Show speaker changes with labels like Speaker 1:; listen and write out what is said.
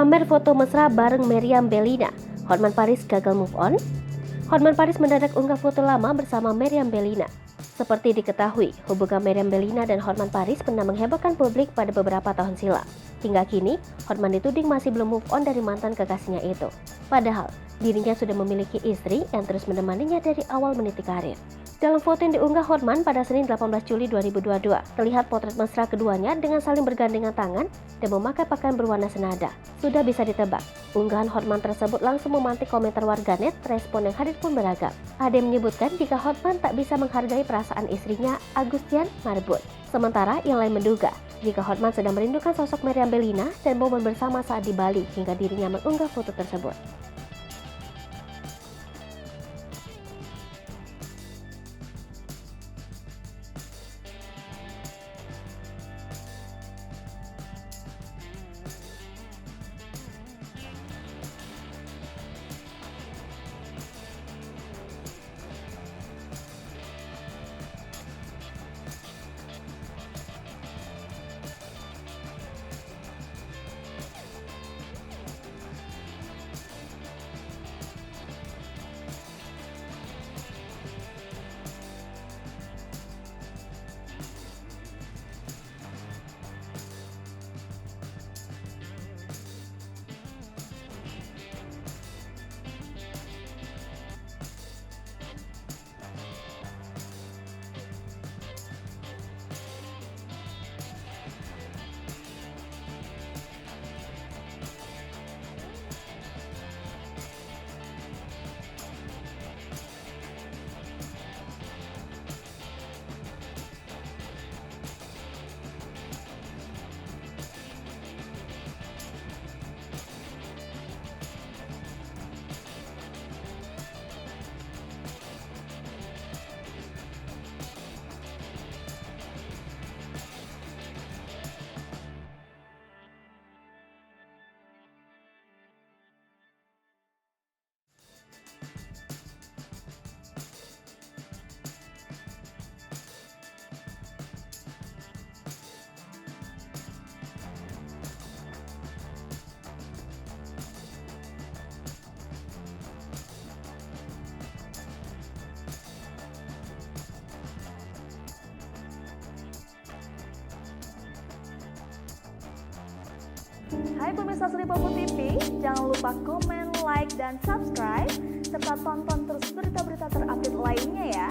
Speaker 1: Pamer foto mesra bareng Meriam Bellina, Hotman Paris gagal move on. Hotman Paris mendadak unggah foto lama bersama Meriam Bellina. Seperti diketahui, hubungan Meriam Bellina dan Hotman Paris pernah menghebohkan publik pada beberapa tahun silam. Hingga kini, Hotman dituding masih belum move on dari mantan kekasihnya itu. Padahal, dirinya sudah memiliki istri yang terus menemaninya dari awal meniti karir. Dalam foto yang diunggah Hotman pada Senin 18 Juli 2022, terlihat potret mesra keduanya dengan saling bergandengan tangan dan memakai pakaian berwarna senada. Sudah bisa ditebak, unggahan Hotman tersebut langsung memantik komentar warganet, respon yang hadir pun beragam. Ada yang menyebutkan jika Hotman tak bisa menghargai perasaan istrinya, Agustian Marbut. Sementara yang lain menduga, jika Hotman sedang merindukan sosok Meriam Bellina dan momen bersama saat di Bali hingga dirinya mengunggah foto tersebut.
Speaker 2: Hai pemirsa Sri Popo TV, jangan lupa komen, like, dan subscribe, serta tonton terus berita-berita terupdate lainnya ya.